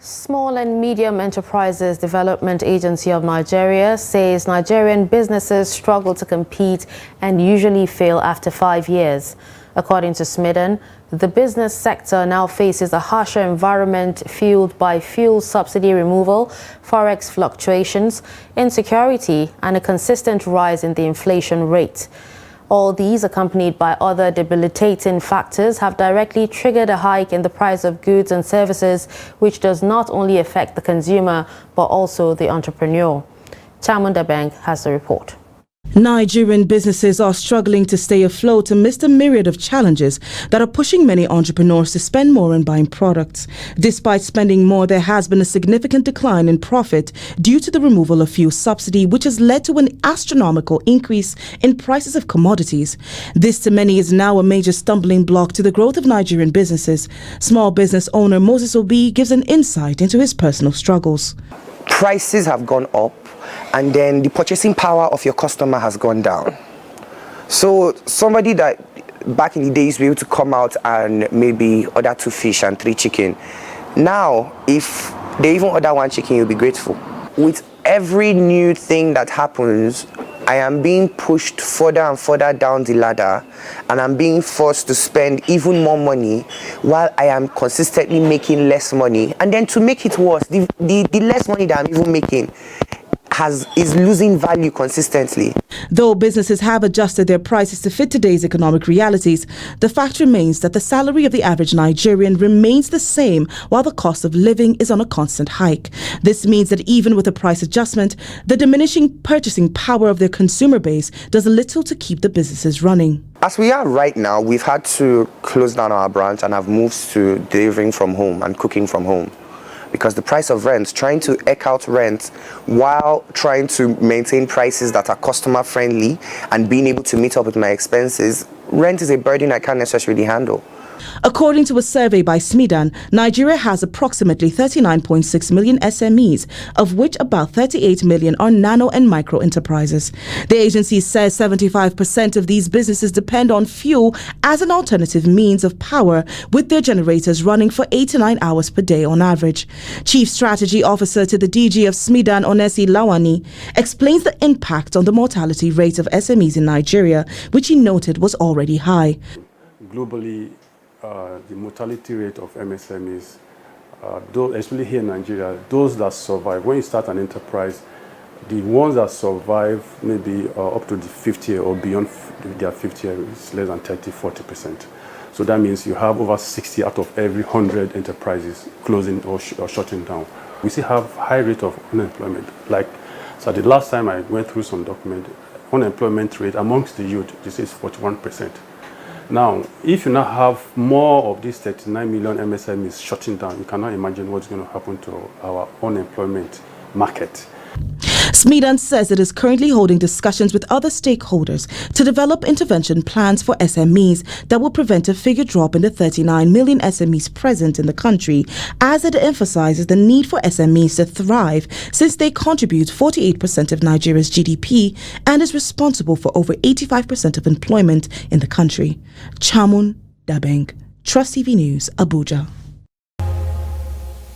Small and Medium Enterprises Development Agency of Nigeria says Nigerian businesses struggle to compete and usually fail after 5 years. According to Smedan, the business sector now faces a harsher environment fueled by fuel subsidy removal, Forex fluctuations, insecurity, and a consistent rise in the inflation rate. All these, accompanied by other debilitating factors, have directly triggered a hike in the price of goods and services, which does not only affect the consumer, but also the entrepreneur. Chamunda has the report. Nigerian businesses are struggling to stay afloat amidst a myriad of challenges that are pushing many entrepreneurs to spend more on buying products. Despite spending more, there has been a significant decline in profit due to the removal of fuel subsidy, which has led to an astronomical increase in prices of commodities. This to many is now a major stumbling block to the growth of Nigerian businesses. Small business owner Moses Obi gives an insight into his personal struggles. Prices have gone up, and then the purchasing power of your customer has gone down. So somebody that back in the days be able to come out and maybe order 2 fish and 3 chicken, now if they even order 1 chicken, you'll be grateful. With every new thing that happens, I am being pushed further and further down the ladder, and I'm being forced to spend even more money while I am consistently making less money. And then to make it worse, the less money that I'm even making is losing value consistently. Though businesses have adjusted their prices to fit today's economic realities, the fact remains that the salary of the average Nigerian remains the same while the cost of living is on a constant hike. This means that even with a price adjustment, the diminishing purchasing power of their consumer base does little to keep the businesses running. As we are right now, we've had to close down our branch and have moved to delivering from home and cooking from home. Because the price of rent, trying to eke out rent while trying to maintain prices that are customer friendly and being able to meet up with my expenses, rent is a burden I can't necessarily handle. According to a survey by Smedan, Nigeria has approximately 39.6 million SMEs, of which about 38 million are nano and micro enterprises. The agency says 75% of these businesses depend on fuel as an alternative means of power, with their generators running for 8 to 9 hours per day on average. Chief Strategy Officer to the DG of Smedan, Onesi Lawani, explains the impact on the mortality rate of SMEs in Nigeria, which he noted was already high. Globally, the mortality rate of MSMEs, especially here in Nigeria, those that survive, when you start an enterprise, the ones that survive maybe up to the 50 or beyond their 50 is less than 30-40%. So that means you have over 60 out of every 100 enterprises closing or shutting down. We still have high rate of unemployment. So the last time I went through some document, unemployment rate amongst the youth, this is 41%. Now, if you now have more of these 39 million MSMEs shutting down, you cannot imagine what's going to happen to our unemployment market. Smedan says it is currently holding discussions with other stakeholders to develop intervention plans for SMEs that will prevent a figure drop in the 39 million SMEs present in the country, as it emphasizes the need for SMEs to thrive since they contribute 48% of Nigeria's GDP and is responsible for over 85% of employment in the country. Chamun Dabeng, Trust TV News, Abuja.